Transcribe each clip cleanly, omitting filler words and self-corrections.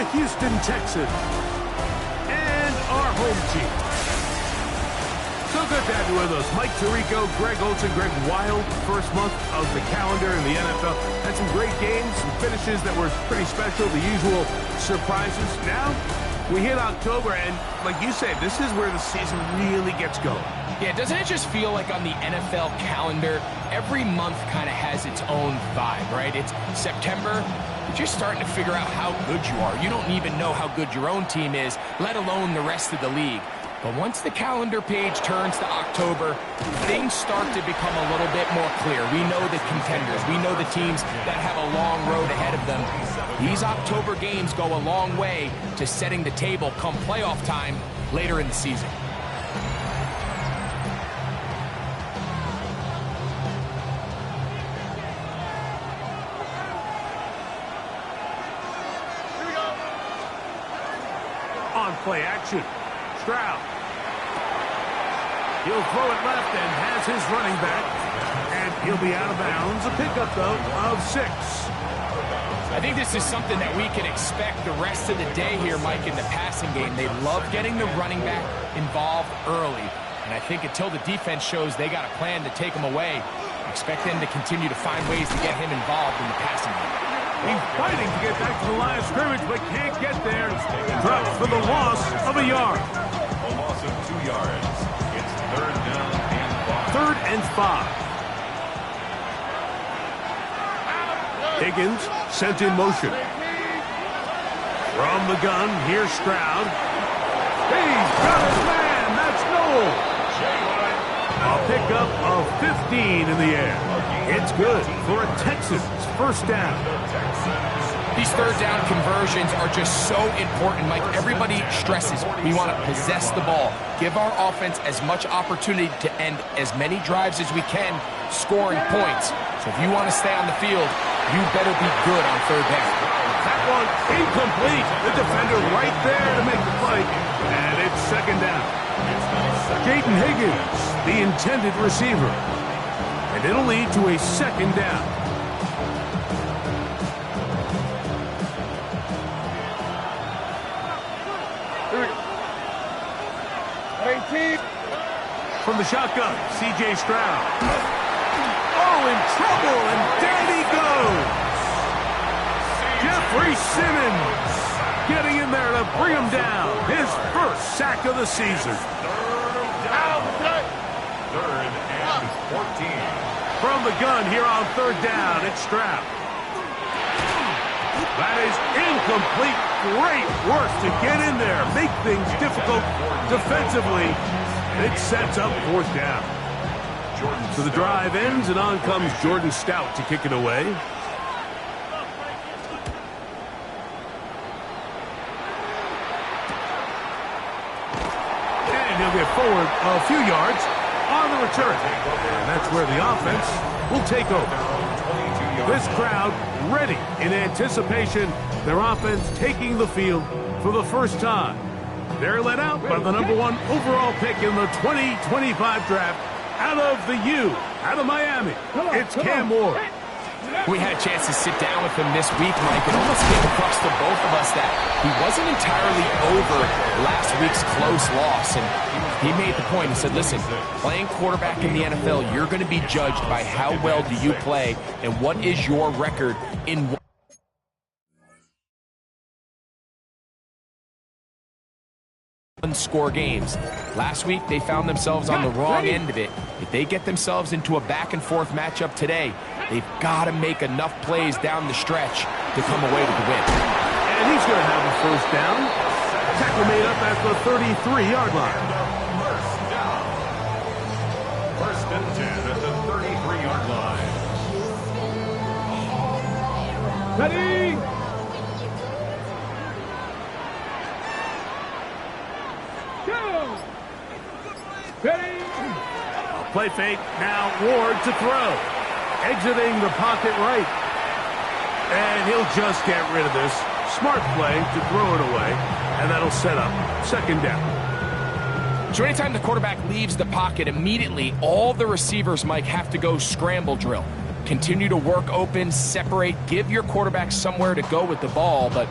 the Houston Texans, and our home team. So good to have you with us. Mike Tirico, Greg Olsen. Greg, wild first month of the calendar in the NFL. Had some great games, some finishes that were pretty special, the usual surprises. Now, we hit October, and like you said, this is where the season really gets going. Yeah, doesn't it just feel like on the NFL calendar, every month kind of has its own vibe, right? It's September, you're just starting to figure out how good you are. You don't even know how good your own team is, let alone the rest of the league. But once the calendar page turns to October, things start to become a little bit more clear. We know the contenders. We know the teams that have a long road ahead of them. These October games go a long way to setting the table come playoff time later in the season. On play action. Stroud. He'll throw it left and has his running back. And he'll be out of bounds. A pickup, though, of 6. I think this is something that we can expect the rest of the day here, Mike, in the passing game. They love getting the running back involved early. And I think until the defense shows they got a plan to take him away, expect them to continue to find ways to get him involved in the passing game. He's fighting to get back to the line of scrimmage, but can't get there. Drops for the loss of a yard. A loss of 2 yards. It's 3rd down and 5. 3rd and 5. Higgins sent in motion. From the gun, here's Stroud. He's got his man. That's Noel. A pickup of 15 in the air. It's good for a Texans first down. These 3rd down conversions are just so important, Mike. Everybody stresses we want to possess the ball, give our offense as much opportunity to end as many drives as we can, scoring points. So if you want to stay on the field, you better be good on 3rd down. That one incomplete. The defender right there to make the play, and it's 2nd down. Jaden Higgins, the intended receiver, and it'll lead to a 2nd down. From the shotgun, C.J. Stroud. Oh, in trouble, and down he goes. Jeffrey Simmons getting in there to bring him down. His first sack of the season. 3rd and 14. From the gun here on 3rd down, it's Stroud. That is incomplete. Great work to get in there, make things difficult defensively. It sets up 4th down. So the drive ends, and on comes Jordan Stout to kick it away. And he'll get forward a few yards on the return. And that's where the offense will take over. This crowd ready in anticipation. Their offense taking the field for the first time. They're led out by the #1 overall pick in the 2025 draft out of the U, out of Miami. It's Cam Ward. We had a chance to sit down with him this week, Mike. It almost came across to both of us that he wasn't entirely over last week's close loss. And he made the point. He said, listen, playing quarterback in the NFL, you're going to be judged by how well do you play and what is your record in one-score games. Last week, they found themselves on the wrong end of it. If they get themselves into a back-and-forth matchup today, they've got to make enough plays down the stretch to come away with the win. And he's going to have a first down. Tackle made up at the 33-yard line. First down. 1st and 10 at the 33-yard line. Ready? Ready? Play fake. Now Ward to throw. Exiting the pocket right. And he'll just get rid of this. Smart play to throw it away. And that'll set up 2nd down. So anytime the quarterback leaves the pocket, immediately all the receivers, Mike, have to go scramble drill. Continue to work open, separate, give your quarterback somewhere to go with the ball, but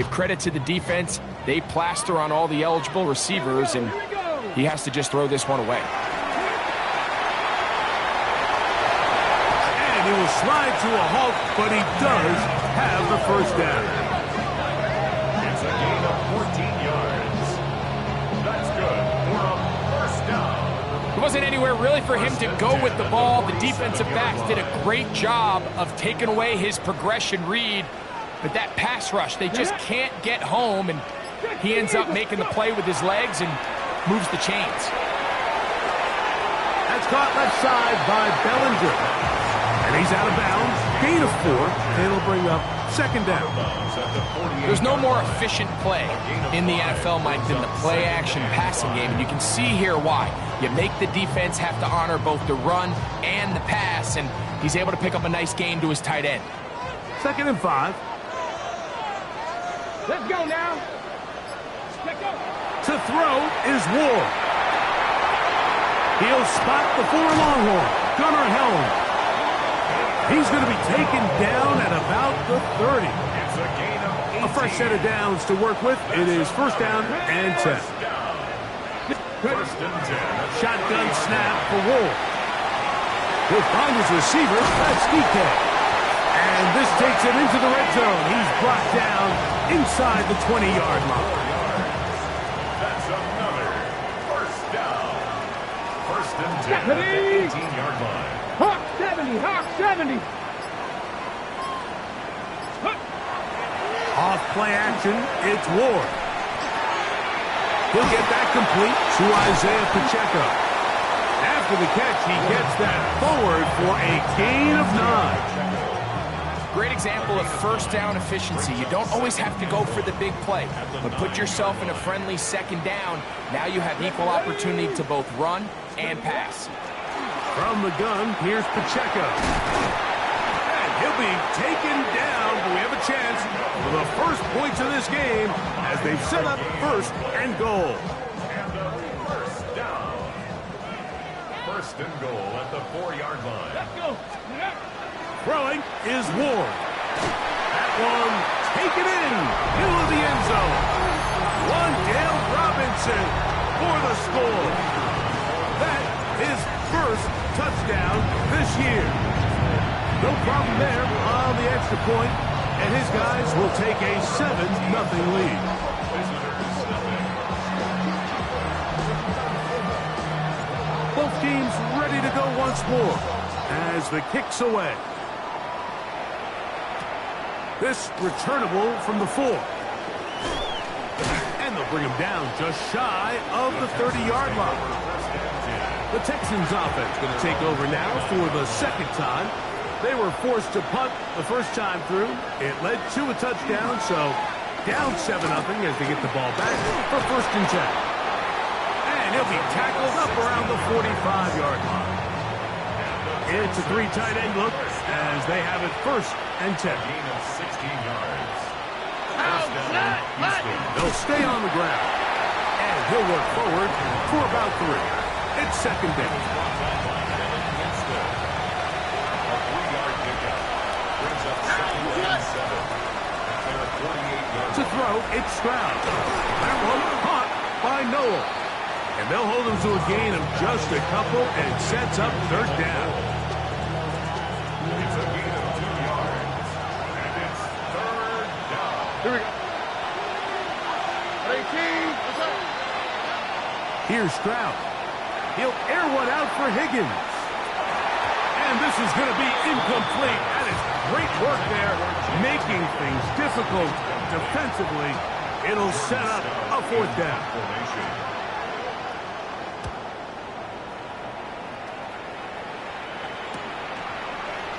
Give credit to the defense. They plaster on all the eligible receivers, and he has to just throw this one away. And he will slide to a halt, but he does have the first down. It's a gain of 14 yards. That's good for a first down. There wasn't anywhere really for him to go with the ball. The defensive backs did a great job of taking away his progression read. But that pass rush, they just can't get home, and he ends up making the play with his legs and moves the chains. That's caught left side by Bellinger. And he's out of bounds. Gain of 4. It'll bring up second down. There's no more efficient play in the NFL, Mike, than the play-action passing game, and you can see here why. You make the defense have to honor both the run and the pass, and he's able to pick up a nice gain to his tight end. 2nd and 5. Let's go now. Let's go. To throw is Ward. He'll spot the 4 Longhorn. Gunnar Helm. He's going to be taken down at about the 30. It's a gain of 18. A fresh set of downs to work with. It is first down and 10. First and 10. Shotgun snap for Ward. He'll find his receiver. That's DK. And this takes it into the red zone. He's brought down inside the 20-yard line. That's another first down. First and 10 at the 18-yard line. Hawk 70, Hawk 70. Off play action, it's Ward. He'll get that complete to Isaiah Pacheco. After the catch, he gets that forward for a gain of 9. Great example of first down efficiency. You don't always have to go for the big play, but put yourself in a friendly second down. Now you have equal opportunity to both run and pass. From the gun, here's Pacheco. And he'll be taken down, but we have a chance for the first points of this game as they've set up first and goal. And a first down. First and goal at the 4-yard line. Let's go. Throwing is Ward. That one taken in, middle of the end zone. Wandale Robinson for the score. That is first touchdown this year. No problem there on the extra point, and his guys will take a 7-0 lead. Both teams ready to go once more as the kick's away. This returnable from the 4. And they'll bring him down just shy of the 30-yard line. The Texans offense going to take over now for the second time. They were forced to punt the first time through. It led to a touchdown, so down 7-0 as they get the ball back for first and 10. And he'll be tackled up around the 45-yard line. It's a 3 tight end look as they have it first and 10. Gain of 16 yards. They'll stay on the ground. And he'll work forward for about 3. It's second down. To throw, it's Stroud. That one caught by Noel. And they'll hold him to a gain of just a couple and sets up third down. It's a gain of 2 yards. And it's third down. Here we go. 18. What's up? Here's Stroud. He'll air one out for Higgins. And this is going to be incomplete. That is great work there, making things difficult defensively. It'll set up a fourth down.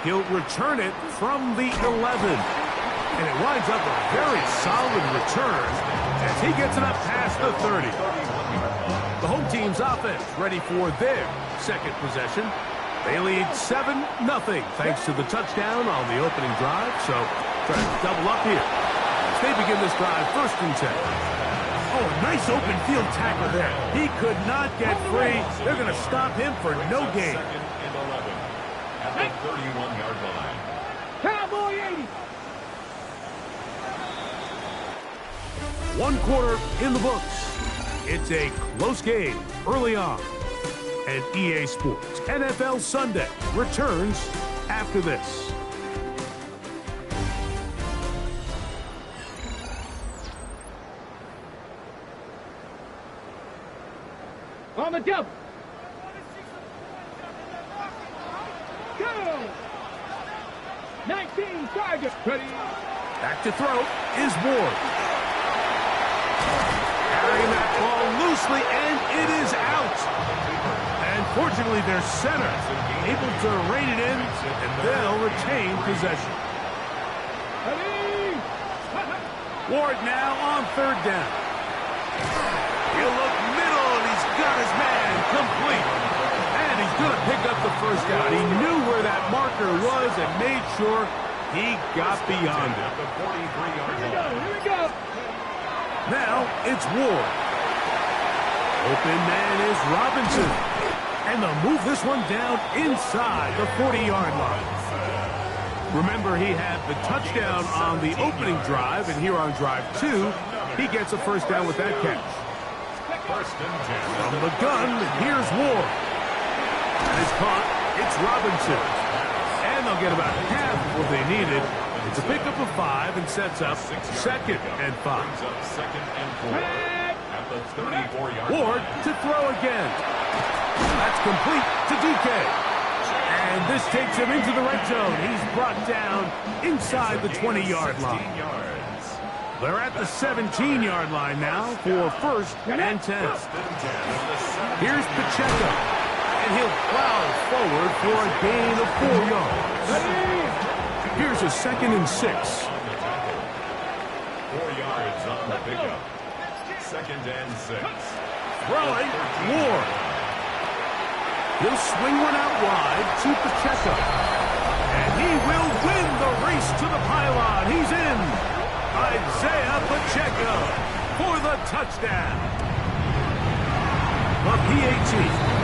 He'll return it from the 11. And it winds up a very solid return as he gets it up past the 30. The home team's offense ready for their second possession. They lead 7-0 thanks to the touchdown on the opening drive. So try to double up here as they begin this drive first and 10. Oh, nice open field tackle there. He could not get free. They're going to stop him for no gain. Second and 11 at the 31-yard line. Cowboy 80. One quarter in the books. It's a close game early on. And EA Sports NFL Sunday returns after this. On the double. Go! 19 target. Ready. Back to throw is Ward. Carrying that ball loosely, and it is out. And fortunately, their center able to rein it in, and they'll retain possession. Ready. Ward now on third down. He'll look middle, and he's got his man complete. And he's going to pick up the first down. He knew where that marker was and made sure he got beyond it. Here we go. Now it's Ward. Open man is Robinson. And they'll move this one down inside the 40-yard line. Remember, he had the touchdown on the opening drive, and here on drive 2, he gets a first down with that catch. From the gun, here's Ward. And it's caught. It's Robinson. And they'll get about half of what they needed. It's a pickup of 5 and sets up second and 5. Ward to throw again. That's complete to DK. And this takes him into the red zone. He's brought down inside the 20-yard line. They're at the 17-yard line now for first and 10. Here's Pacheco. And he'll plow forward for a gain of 4 yards. Here's a second and 6. 4 yards on the pickup. Second and 6. Throwing, Ward. He'll swing one out wide to Pacheco. And he will win the race to the pylon. He's in. Isaiah Pacheco for the touchdown. The PAT,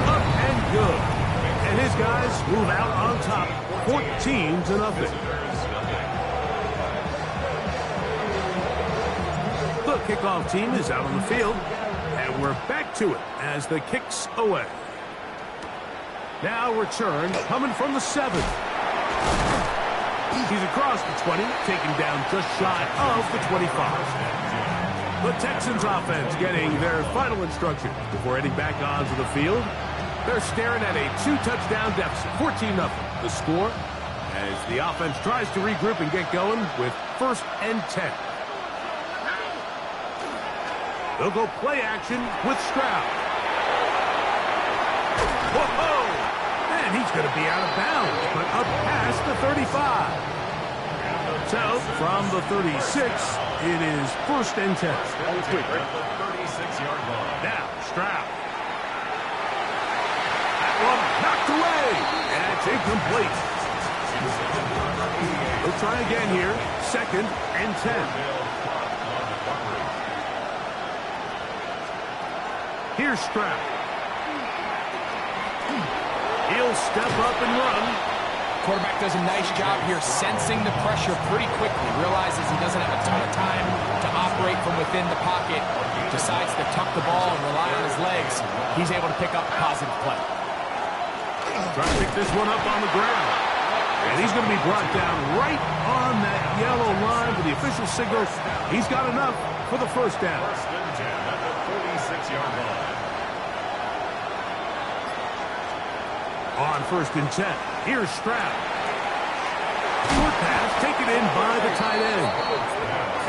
up and good. And his guys move out on top, 14-0. The kickoff team is out on the field, and we're back to it as the kick's away. Now return coming from the 7. He's across the 20, taken down just shy of the 25. The Texans offense getting their final instruction before heading back onto the field. They're staring at a 2-touchdown deficit, 14-0. The score as the offense tries to regroup and get going with first and 10. They'll go play action with Stroud. Whoa! And he's going to be out of bounds, but up past the 35. So, from the 36, it is first and 10. Now, Stroud. That one knocked away, and it's incomplete. They'll try again here, second and 10. Here's Stroud. He'll step up and run. Quarterback does a nice job here sensing the pressure pretty quickly. Realizes he doesn't have a ton of time to operate from within the pocket. Decides to tuck the ball and rely on his legs. He's able to pick up a positive play. Trying to pick this one up on the ground. And he's going to be brought down right on that yellow line with the official signal. He's got enough for the first down. First and 10 at the 46-yard line. On first and 10, here's Stroud. Short pass taken in by the tight end.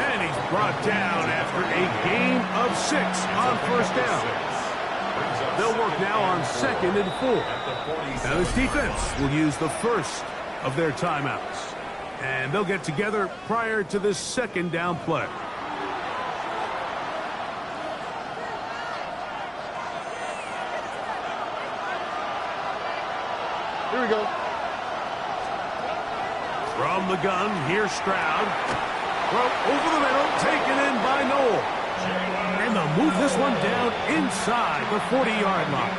And he's brought down after a gain of 6 on first down. They'll work now on second and 4. Now this defense will use the first of their timeouts. And they'll get together prior to this second down play. Here we go. From the gun, here's Stroud. Throw over the middle, taken in by Noel. And they'll move this one down inside the 40-yard line.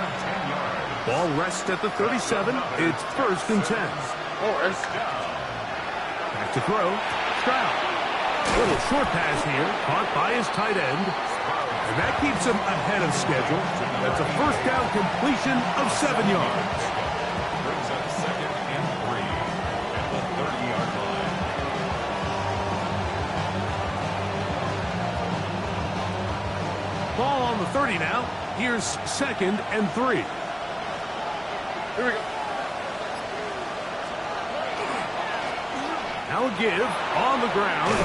Ball rests at the 37. It's first and 10. Oh, Back to throw. Stroud. Little short pass here, caught by his tight end. And that keeps him ahead of schedule. That's a first down completion of 7 yards. Brings up 2nd and 3 at the 30-yard line. Ball on the 30 now. Here's 2nd and 3. Here we go. Now a give on the ground.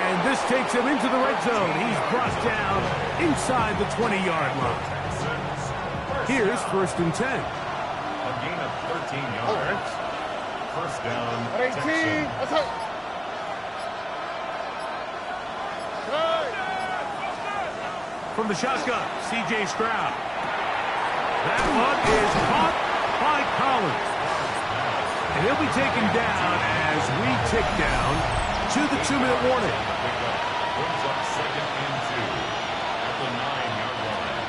And this takes him into the red zone. He's brought down inside the 20-yard line. Here's 1st and 10. A gain of 13 yards. First down, 18. Texans. That's it. From the shotgun, C.J. Stroud. That one is caught by Collins. And he'll be taken down as we tick down to the 2-minute warning. Brings up 2nd and 2 at the 9-yard line.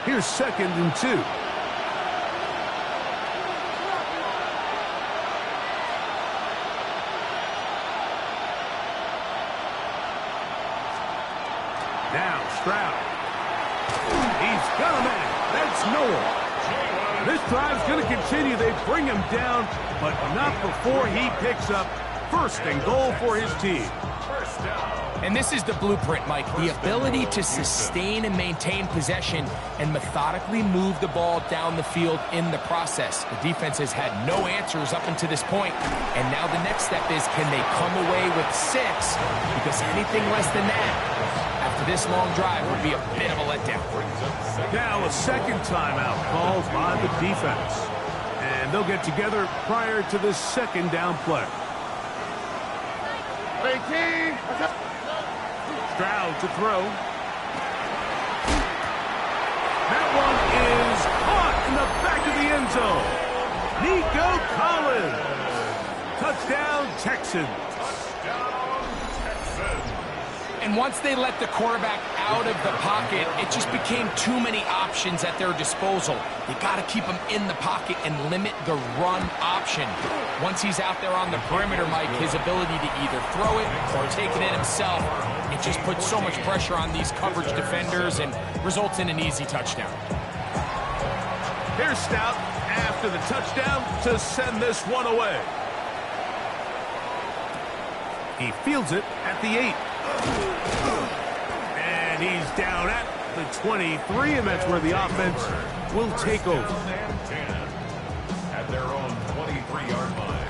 Here's 2nd and 2. Now Stroud. He's got a man. That's Noah. This drive's going to continue. They bring him down, but not before he picks up 1st and goal for his team. First down. And this is the blueprint, Mike. The ability to sustain and maintain possession and methodically move the ball down the field in the process. The defense has had no answers up until this point, and now the next step is, can they come away with 6? Because anything less than that, after this long drive, would be a bit of a letdown. Now a 2nd timeout called by the defense. And they'll get together prior to this 2nd down play. 18. That's it. Stroud to throw. That one is caught in the back of the end zone. Nico Collins. Touchdown, Texans. And once they let the quarterback out of the pocket, it just became too many options at their disposal. You got to keep him in the pocket and limit the run option. Once he's out there on the perimeter, Mike, his ability to either throw it or take it in himself, it just puts so much pressure on these coverage defenders and results in an easy touchdown. Here's Stout after the touchdown to send this one away. He fields it at the 8. And he's down at the 23, and that's where the offense will take over. At their own 23-yard line.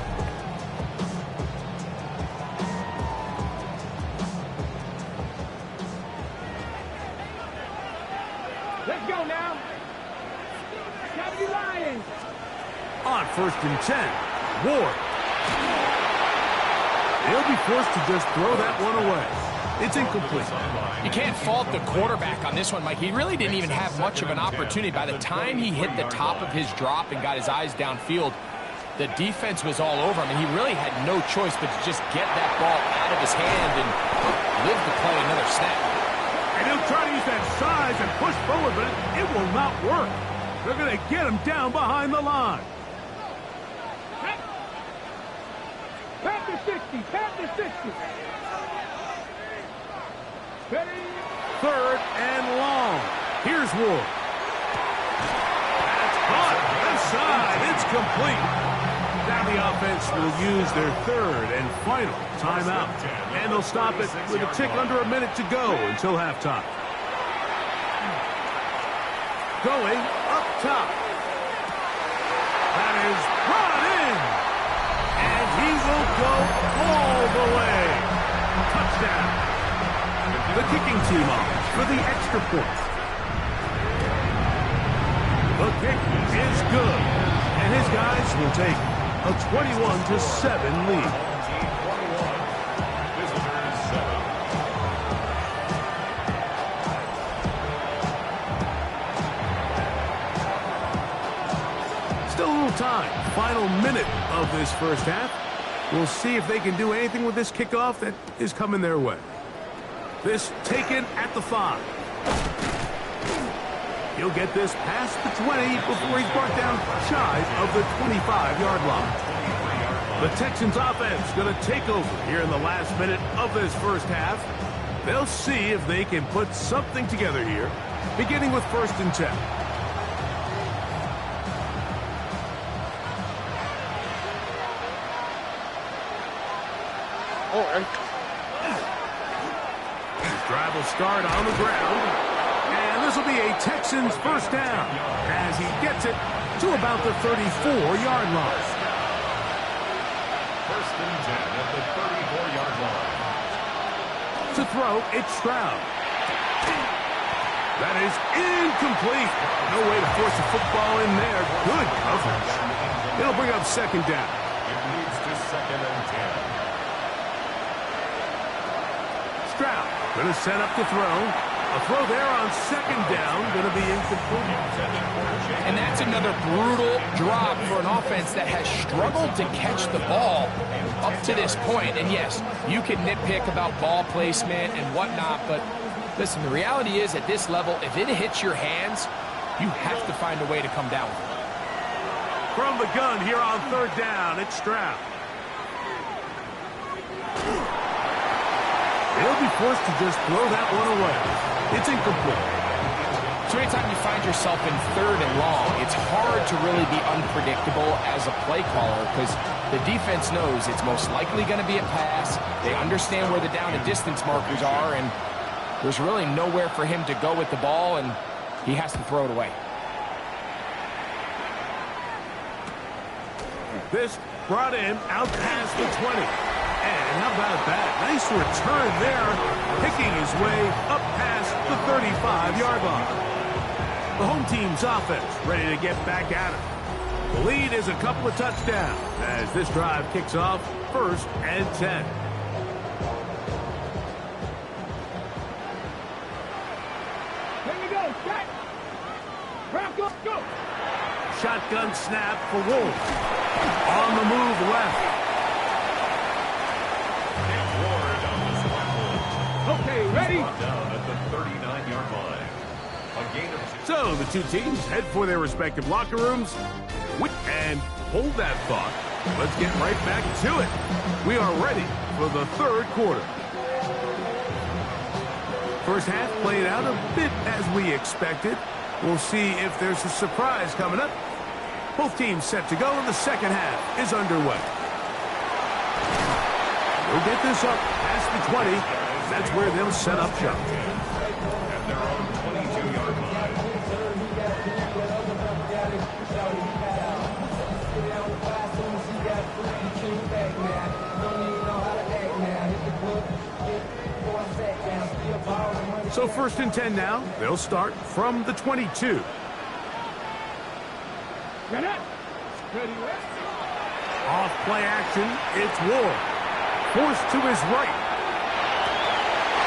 Let's go now. Gotta be lying. On 1st and 10, Ward. He'll be forced to just throw that one away. It's incomplete. You can't fault the quarterback on this one, Mike. He really didn't even have much of an opportunity. By the time he hit the top of his drop and got his eyes downfield, the defense was all over him, and he really had no choice but to just get that ball out of his hand and live to play another snap. And he'll try to use that size and push forward, but it will not work. They're going to get him down behind the line. Tap the 60. Tap the 60. Ready? 3rd and long. Here's Ward. That's caught. Left side. It's complete. Now the offense will use their 3rd and final timeout. And they'll stop it with a tick under a minute to go until halftime. Going up top. That is brought in. And he will go all the way. Touchdown. The kicking team off for the extra point. The kick is good. And his guys will take a 21-7 lead. Visitors 7. Still a little time. Final minute of this first half. We'll see if they can do anything with this kickoff that is coming their way. This taken at the 5. He'll get this past the 20 before he's brought down shy of the 25-yard line. The Texans offense going to take over here in the last minute of this first half. They'll see if they can put something together here, beginning with 1st and 10. This drive will start on the ground, and this will be a Texans first down as he gets it to about the 34-yard line. 1st and 10 at the 34-yard line. To throw, it's Stroud. That is incomplete. No way to force a football in there. Good coverage. It'll bring up 2nd down. It leads to 2nd and 10. Stroud going to set up to throw. A throw there on 2nd down, going to be incomplete. And that's another brutal drop for an offense that has struggled to catch the ball up to this point. And yes, you can nitpick about ball placement and whatnot, but listen, the reality is at this level, if it hits your hands, you have to find a way to come down with it. From the gun here on 3rd down, it's Stroud. He'll be forced to just throw that one away. It's incomplete. So anytime you find yourself in 3rd and long, it's hard to really be unpredictable as a play caller because the defense knows it's most likely going to be a pass. They understand where the down and distance markers are, and there's really nowhere for him to go with the ball, and he has to throw it away. This brought him out past the 20. And how about that? Nice return there, picking his way up past the 35-yard line. The home team's offense ready to get back at it. The lead is a couple of touchdowns as this drive kicks off 1st and 10. Here we go. Set. Broncos, go. Shotgun snap for Wolf. On the move left. Okay, ready? Down at the 39-yard line. A gain of 2. So the two teams head for their respective locker rooms. And hold that thought. Let's get right back to it. We are ready for the 3rd quarter. First half played out a bit as we expected. We'll see if there's a surprise coming up. Both teams set to go, and the 2nd half is underway. We'll get this up past the 20. That's where they'll set up shop. At their own 22-yard line. So 1st and 10 now. They'll start from the 22. Off play action, it's Ward. Forced to his right.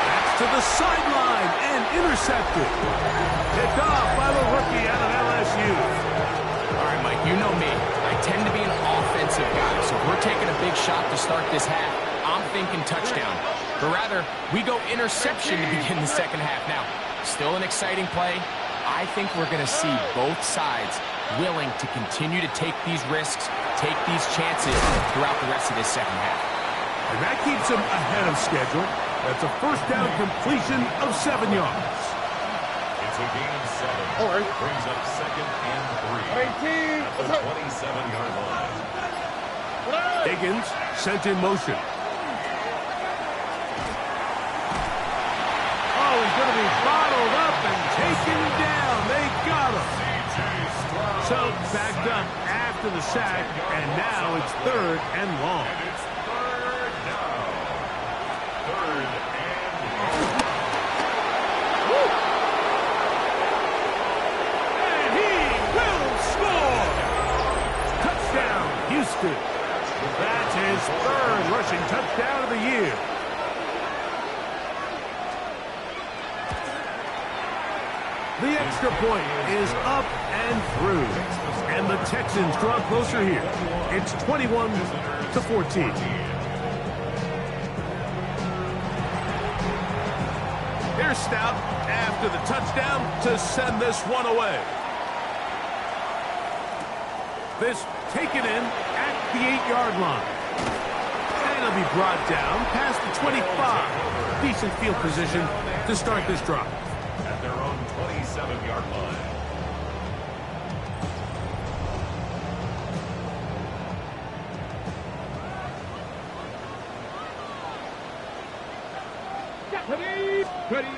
That's to the sideline and intercepted. Picked off by the rookie out of LSU. All right, Mike, you know me. I tend to be an offensive guy, so if we're taking a big shot to start this half, I'm thinking touchdown. But rather, we go interception to begin the 2nd half. Now, still an exciting play. I think we're going to see both sides willing to continue to take these risks, take these chances throughout the rest of this 2nd half. And that keeps them ahead of schedule. That's a first down completion of 7 yards. It's a gain of 7. All right. Brings up 2nd and 3. At the 27-yard line. Higgins sent in motion. Oh, he's going to be bottled up and taken down. They got him. So backed up after the sack, and now it's 3rd and long. And it's 3rd down. 3rd and long. And he will score. Touchdown, Houston. That's his 3rd rushing touchdown of the year. The extra point is up and through. And the Texans draw closer here. It's 21-14. Here's Stout after the touchdown to send this one away. This taken in at the 8-yard line. And it'll be brought down past the 25. Decent field position to start this drive. At their own 27-yard line. Ready.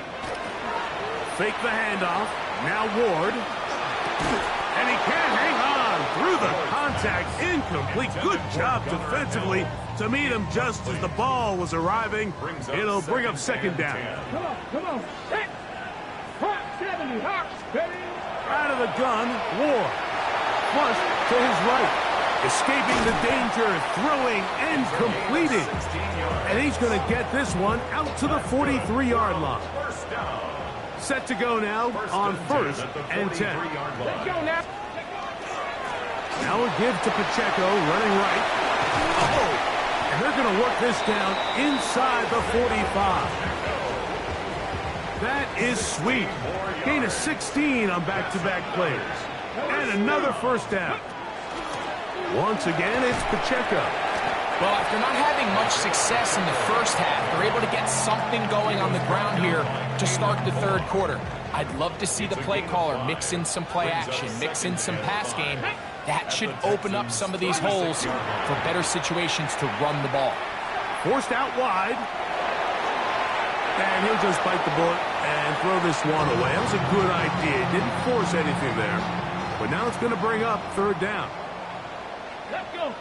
Fake the handoff. Now Ward. And he can't hang on through the contact. Incomplete. Good job defensively to meet him just as the ball was arriving. It'll bring up second down. Come on. Hit. Hot 70. Hot. Ready. Out of the gun, Ward. Flush to his right. Escaping the danger, throwing and completing. And he's going to get this one out to the 43-yard line. Set to go now on 1st and 10. Let's go now. Now a give to Pacheco, running right. Oh! And they're going to work this down inside the 45. That is sweet. Gain of 16 on back-to-back plays. And another first down. Once again, it's Pacheco. Well, after not having much success in the first half, they're able to get something going on the ground here to start the third quarter. I'd love to see the play caller mix in some play action, mix in some pass game. That should open up some of these holes for better situations to run the ball. Forced out wide. And he'll just bite the bullet and throw this one away. That was a good idea. Didn't force anything there. But now it's going to bring up third down. Let's go.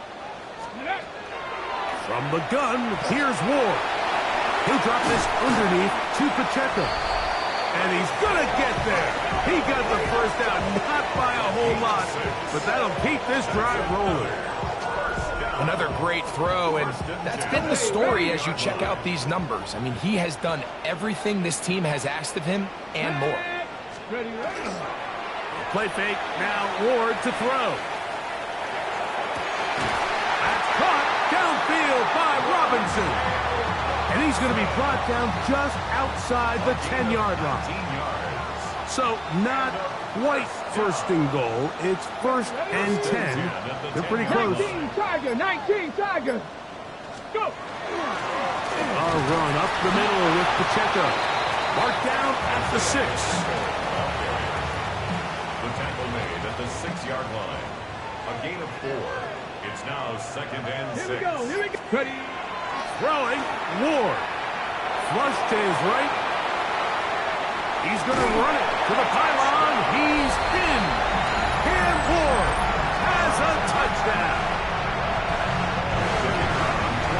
From the gun, here's Ward. He'll drop this underneath to Pacheco. And he's going to get there. He got the first down, not by a whole lot, but that'll keep this drive rolling. Another great throw, and that's been the story as you check out these numbers. I mean, he has done everything this team has asked of him and more. Ready. Play fake, now Ward to throw. That's caught downfield by Robinson. And he's going to be brought down just outside the 10-yard line. So not quite first and goal. It's 1st and 10. They're pretty close. 19 Tiger. Go. A run up the middle with Pacheco. Marked down at the 6. The tackle made at the 6-yard line. A gain of 4. It's now 2nd and 6. Here we go. Ready. Throwing, Ward. Flush to his right. He's going to run it to the pylon. He's in. And Ward has a touchdown.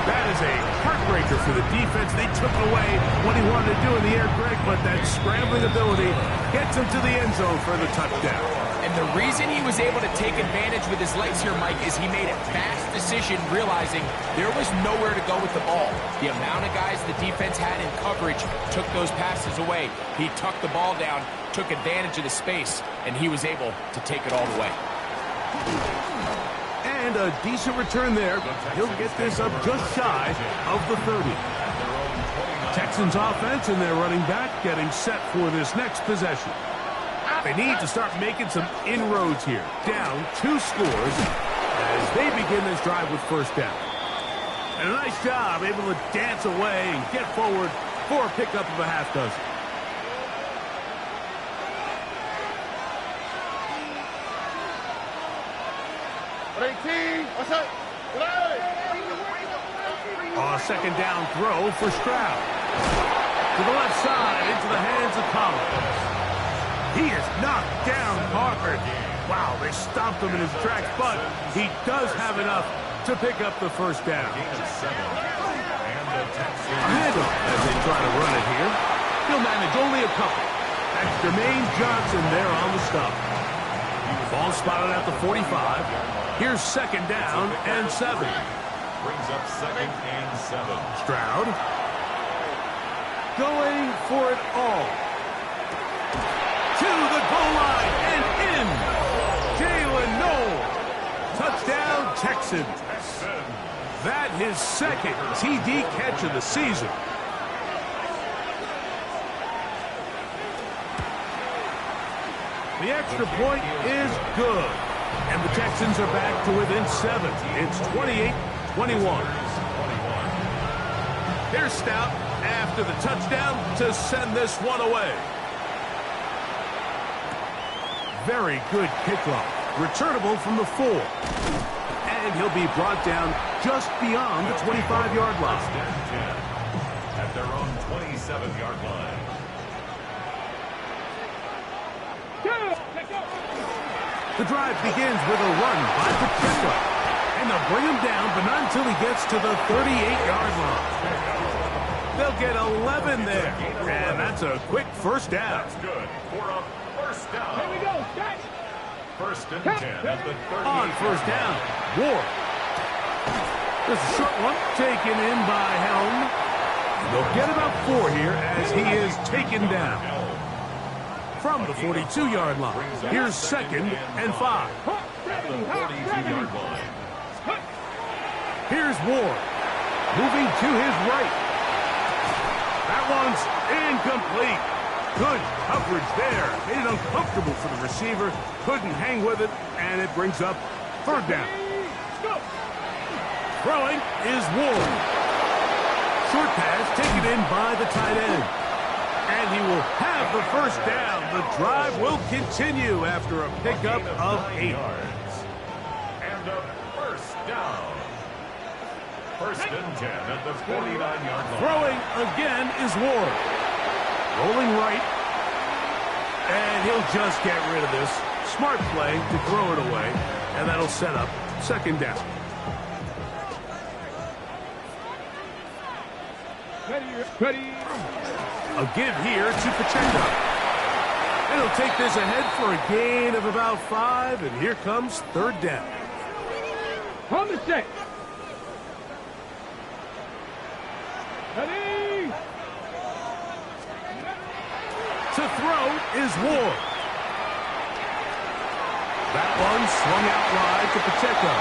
That is a heartbreaker for the defense. They took away what he wanted to do in the air, Greg, but that scrambling ability gets him to the end zone for the touchdown. And the reason he was able to take advantage with his legs here, Mike, is he made a fast decision realizing there was nowhere to go with the ball. The amount of guys the defense had in coverage took those passes away. He tucked the ball down, took advantage of the space, and he was able to take it all the way. And a decent return there. He'll get this up just shy of the 30. Texans offense and their running back getting set for this next possession. They need to start making some inroads here. Down 2 scores as they begin this drive with first down. And a nice job, able to dance away and get forward for a pickup of a half dozen. Second down throw for Stroud. To the left side, into the hands of Collins. He is knocked down hard. Wow, they stopped him in his tracks, but he does have enough to pick up the first down. Ahead as they try to run it here. He'll manage only a couple. That's Jermaine Johnson there on the stop. Ball spotted at the 45. Here's second down and 7. Brings up 2nd and 7. Stroud going for it all. To the goal line and in. Jalen Noel. Touchdown, Texans. That his second TD catch of the season. The extra point is good. And the Texans are back to within 7. It's 28-21. Here's Stout after the touchdown to send this one away. Very good kickoff. Returnable from the 4. And he'll be brought down just beyond the 25-yard line. First and 10 at their own 27-yard line. The drive begins with a run by Pacheco. And they'll bring him down, but not until he gets to the 38-yard line. They'll get 11 there. And that's a quick first down. That's good for a first down. Here we go. Start. First and 10 at the 38. On first down, Ward. This is a short one taken in by Helm. They'll get about 4 here as he is taken down. From the 42-yard line, here's 2nd and 5. At the 42-yard line. Here's Ward, moving to his right. That one's incomplete. Good coverage there. Made it uncomfortable for the receiver. Couldn't hang with it, and it brings up 3rd down. Throwing is Ward. Short pass taken in by the tight end. And he will have the first down. The drive will continue after a pickup of 8 yards. And a first down. First and 10 at the 49-yard line. Throwing again is Ward. Rolling right. And he'll just get rid of this. Smart play to throw it away. And that'll set up 2nd down. Ready. A give here to Pacheco. And he'll take this ahead for a gain of about 5. And here comes 3rd down. On the set. Ready. To throw is Ward. That one swung out wide to Pacheco.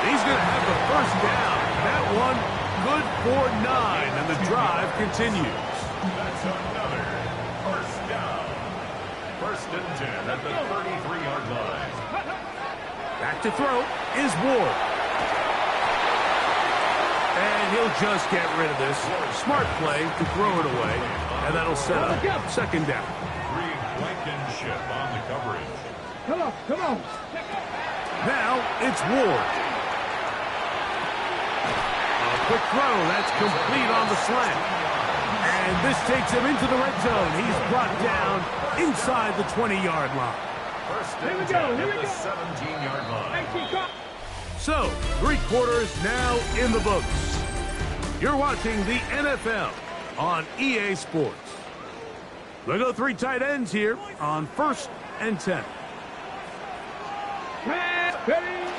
He's going to have the first down. That one good for 9, and the drive continues. That's another first down. First and 10 at the 33-yard line. Back to throw is Ward. And he'll just get rid of this. Smart play to throw it away, and that'll set up 2nd down. Greg Blankenship on the coverage. Come on. Now it's Ward. A quick throw. That's complete on the slant. And this takes him into the red zone. He's brought down inside the 20-yard line. First Here we and go, 10 here at we the go. 17-yard line. So, 3 quarters now in the books. You're watching the NFL on EA Sports. We'll go 3 tight ends here on 1st and 10. Ready.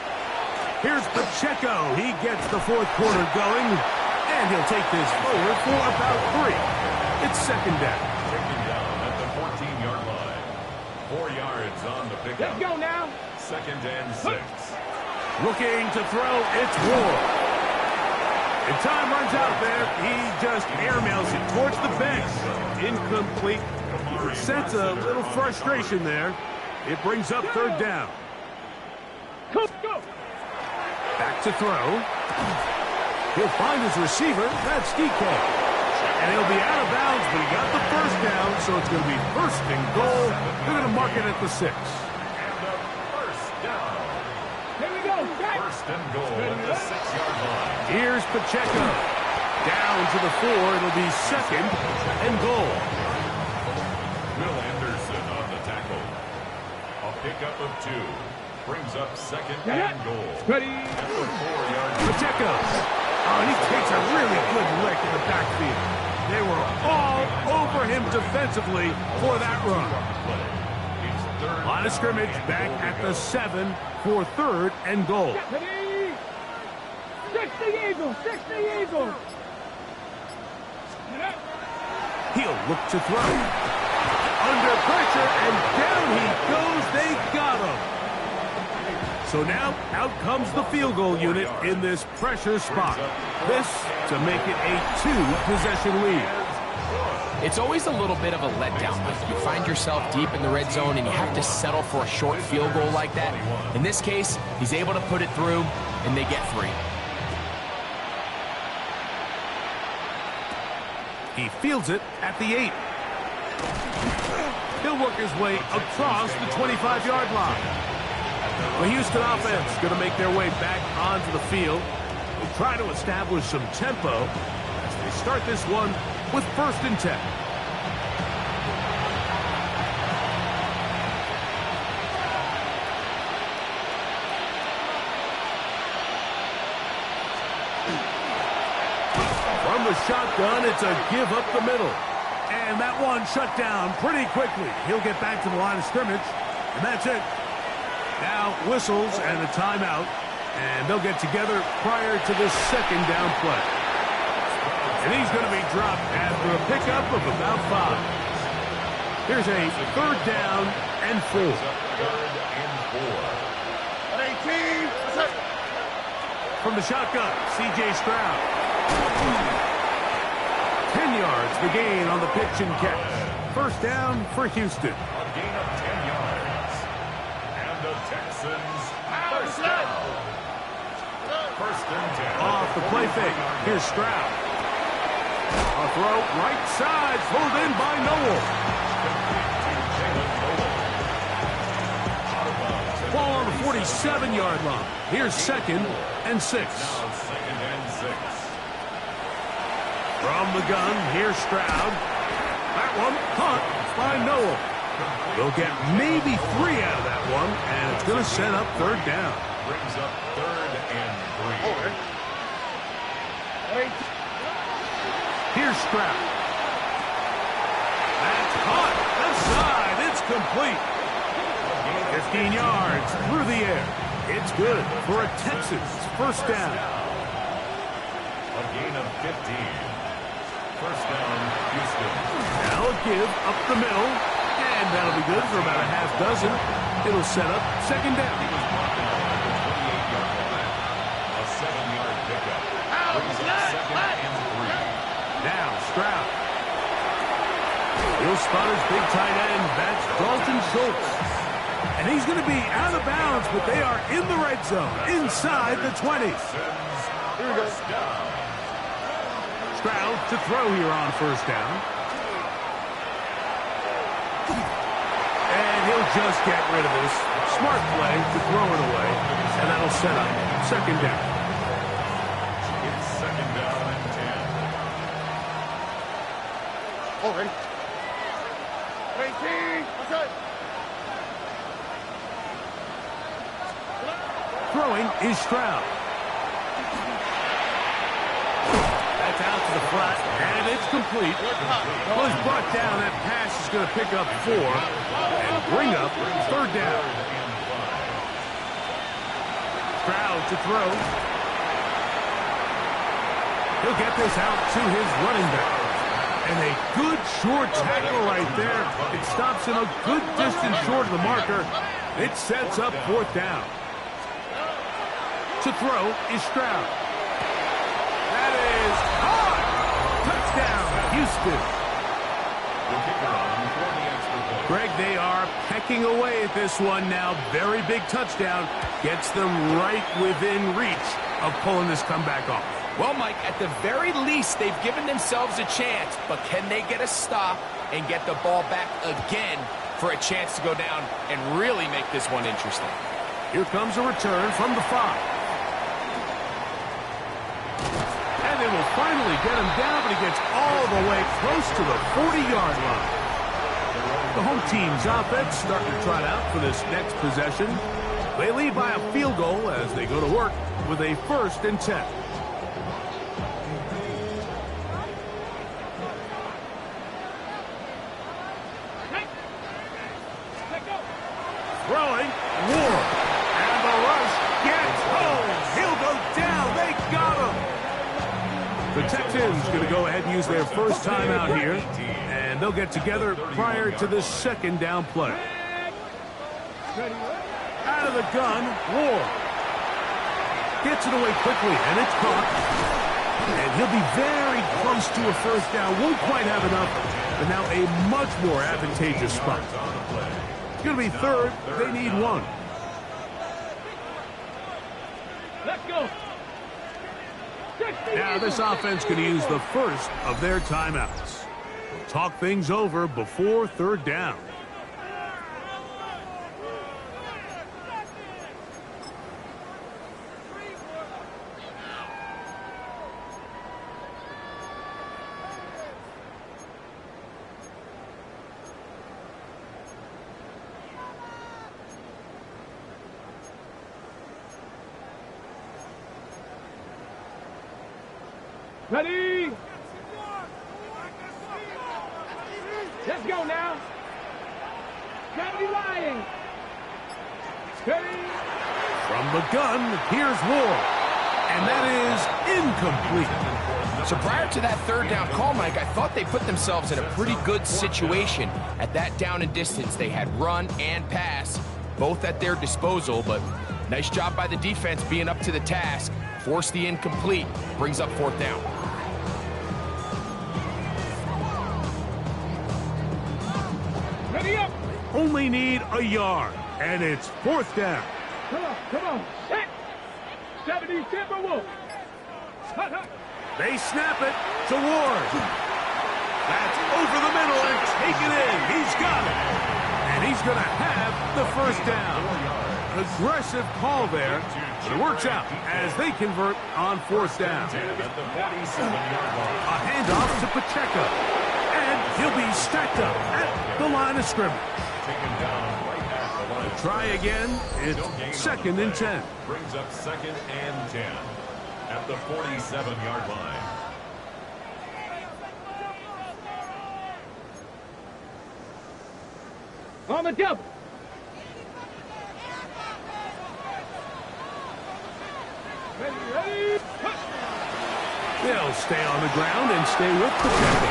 Here's Pacheco. He gets the 4th quarter going, and he'll take this forward for about 3. It's 2nd down. Taken down at the 14-yard line. 4 yards on the pickup. Let's go now. 2nd and 6. Looking to throw, it's Ward. And time runs out there. He just airmails it towards the bench. Incomplete. You can sense a little frustration there. It brings up 3rd down. Go. Back to throw. He'll find his receiver. That's DK. And he'll be out of bounds, but he got the first down, so it's going to be 1st and goal. They're going to mark it at the 6. And a first down. Here we go. First and goal at the 6-yard line. Here's Pacheco. Down to the 4. It'll be 2nd and goal. Will Anderson on the tackle. A pickup of 2. Brings up 2nd and goal. Ready. At the 4-yard line. Pacheco. Oh, and he takes a really good lick in the backfield. They were all over him defensively for that run. Line of scrimmage back at the 7 for 3rd and goal. Ready. 60 Eagles. He'll look to throw. Under pressure, and down he goes. They got him. So now, out comes the field goal unit in this pressure spot. This to make it a 2-possession lead. It's always a little bit of a letdown. You find yourself deep in the red zone and you have to settle for a short field goal like that. In this case, he's able to put it through, and they get 3. He fields it at the 8. He'll work his way across the 25-yard line. The Houston offense is going to make their way back onto the field. They'll try to establish some tempo as they start this one with 1st and 10. From the shotgun, it's a give up the middle. And that one shut down pretty quickly. He'll get back to the line of scrimmage, and that's it. Now whistles and a timeout, and they'll get together prior to this 2nd down play. And he's going to be dropped after a pickup of about 5. Here's a 3rd down and 4. 3rd and 4. From the shotgun, C.J. Stroud. 10 yards the gain on the pitch and catch. 1st down for Houston. A gain of 10 yards. And the Texans, 1st down. 1st and 10. Off the play fake. Here's Stroud. A throw right side, pulled in by Noel. Ball on the 47-yard line. Here's 2nd and 6. Now 2nd and 6. From the gun, here's Stroud. That one caught by Noel. They'll get maybe 3 out of that one, and it's going to set up 3rd down. Brings up 3rd and 3. Here's Stroud. That's caught. Left side. It's complete. 15 yards through the air. It's good for a Texans 1st down. A gain of 15. 1st down, Houston. Now a give up the middle, and that'll be good for about a half dozen. It'll set up 2nd down. He was brought down at the 28-yard line. A 7-yard pickup. Brings up 2nd and 3. Now Stroud. He'll spot his big tight end. That's Dalton Schultz. And he's going to be out of bounds, but they are in the red zone, inside the 20. Here we go. Down. Stroud to throw here on 1st down. And he'll just get rid of this. Smart play to throw it away, and that'll set up 2nd down. It's 2nd down and 10. All ready. 18. Okay. Throwing is Stroud. That's out to the flat, and it's complete. Well, he's brought down. That pass is going to pick up 4 and bring up 3rd down. Stroud to throw. He'll get this out to his running back. And a good short tackle right there. It stops him a good distance short of the marker. It sets up 4th down. To throw is Stroud. That is caught! Touchdown, Houston. The kicker on for the extra point. Greg, they are pecking away at this one now. Very big touchdown. Gets them right within reach of pulling this comeback off. Well, Mike, at the very least, they've given themselves a chance, but can they get a stop and get the ball back again for a chance to go down and really make this one interesting? Here comes a return from the 5. And they will finally get him down, but he gets all the way close to the 40-yard line. The home team's offense starting to trot out for this next possession. They lead by a field goal as they go to work with a 1st and 10. Throwing, Ward, and the rush gets home. He'll go down. They got him. The Texans going to go ahead and use their 1st timeout here, and they'll get together prior to this 2nd down play. Out of the gun, Ward gets it away quickly, and it's caught. And he'll be very close close to a first down. Won't quite have enough, but now a much more advantageous spot. It's going to be third. They need one. Let's go. Now this offense going to use the first of their timeouts. We'll talk things over before third down. Ready? Let's go now. Gravity lying. Ready? From the gun, here's Ward. And that is incomplete. So prior to that third down call, Mike, I thought they put themselves in a pretty good situation at that down and distance. They had run and pass, both at their disposal, but nice job by the defense being up to the task. Force the incomplete, brings up fourth down. Ready up. Only need a yard, and it's fourth down. Come on. Set. 70 Timberwolves. Hut, hut. They snap it to Ward. That's over the middle and taken in. He's got it. And he's going to have the first down. Aggressive call there, but it works out as they convert on fourth down. A handoff to Pacheco. And he'll be stacked up at the line of scrimmage. Try again. It's second and 10. Brings up second and 10 at the 47-yard line. On the double. Ready. They'll stay on the ground and stay with Pacheco.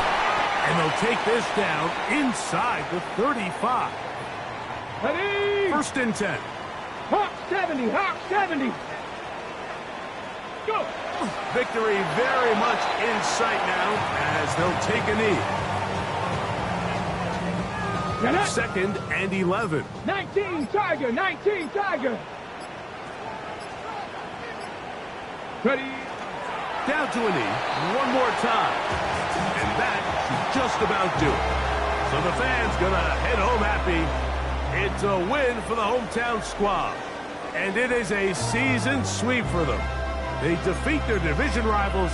And they'll take this down inside the 35. Ready. First and 10. Hawk 70. Hawk 70. Go. Victory very much in sight now as they'll take a knee. Second and 11. 19 Tiger. 19 Tiger. Ready. Down to a knee one more time. And that should just about do it. So the fans gonna head home happy. It's a win for the hometown squad. And it is a season sweep for them. They defeat their division rivals